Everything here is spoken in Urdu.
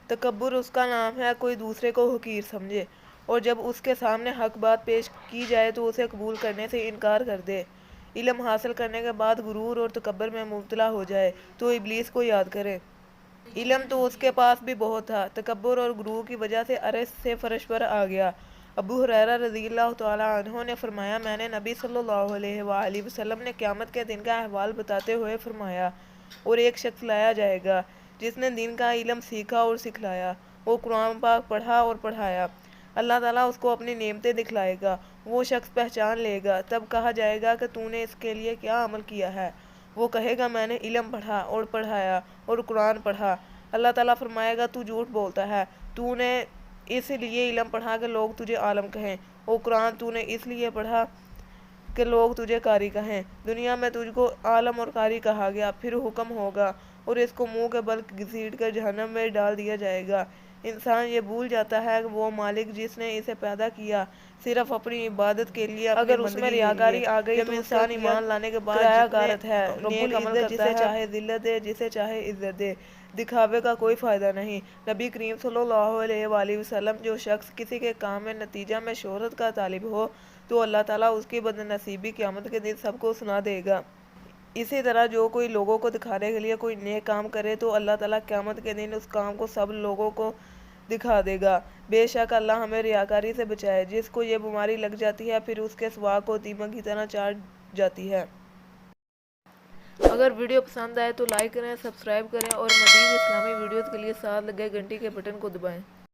تکبر اس کا نام ہے کوئی دوسرے کو حقیر سمجھے، اور جب اس کے سامنے حق بات پیش کی جائے تو اسے قبول کرنے سے انکار کر دے۔ علم حاصل کرنے کے بعد غرور اور تکبر میں مبتلا ہو جائے تو ابلیس کو یاد کرے۔ علم تو اس کے پاس بھی بہت تھا، تکبر اور غرور کی وجہ سے عرش سے فرش پر آ گیا۔ ابو ہریرہ رضی اللہ تعالیٰ عنہ نے فرمایا، میں نے نبی صلی اللہ علیہ وآلہ وسلم نے قیامت کے دن کا احوال بتاتے ہوئے فرمایا، اور ایک شخص لایا جائے گا جس نے دین کا علم سیکھا اور سکھلایا، وہ قرآن پاک پڑھا اور پڑھایا۔ اللہ تعالیٰ اس کو اپنی نعمتیں دکھلائے گا، وہ شخص پہچان لے گا، تب کہا جائے گا کہ تو نے اس کے لیے کیا عمل کیا ہے؟ وہ کہے گا، میں نے علم پڑھا اور پڑھایا اور قرآن پڑھا۔ اللہ تعالیٰ فرمائے گا، تو جھوٹ بولتا ہے، تو نے اس لیے علم پڑھا کہ لوگ تجھے عالم کہیں، اور قرآن تو نے اس لیے پڑھا کہ لوگ تجھے قاری کہیں۔ دنیا میں تجھ کو عالم اور قاری کہا گیا، پھر حکم ہوگا اور اس کو منہ کے بل گھسیٹ کر جہنم میں ڈال دیا جائے گا۔ انسان یہ بھول جاتا ہے کہ وہ مالک جس نے اسے پیدا کیا صرف اپنی عبادت کے لیے، اگر اس میں ریاکاری آ گئی تو انسان ایمان لانے کے بعد غارت ہے۔ رب العزت جسے چاہے ذلت دے، جسے چاہے عزت دے، دکھاوے کا کوئی فائدہ نہیں۔ نبی کریم صلی اللہ علیہ وآلہ وسلم، جو شخص کسی کے کام میں نتیجہ میں شہرت کا طالب ہو تو اللہ تعالیٰ اس کی بد نصیبی قیامت کے دن سب کو سنا دے گا۔ اسی طرح جو کوئی لوگوں کو دکھانے کے لیے کوئی نیک کام کرے تو اللہ تعالیٰ قیامت کے دن اس کام کو سب لوگوں کو دکھا دے گا۔ بے شک اللہ ہمیں ریاکاری سے بچائے۔ جس کو یہ بیماری لگ جاتی ہے پھر اس کے سواگ کو دیمک کی طرح چاٹ جاتی ہے۔ اگر ویڈیو پسند آئے تو لائک کریں، سبسکرائب کریں، اور مزید اسلامی ویڈیوز کے لیے ساتھ لگے گھنٹی کے بٹن کو دبائیں۔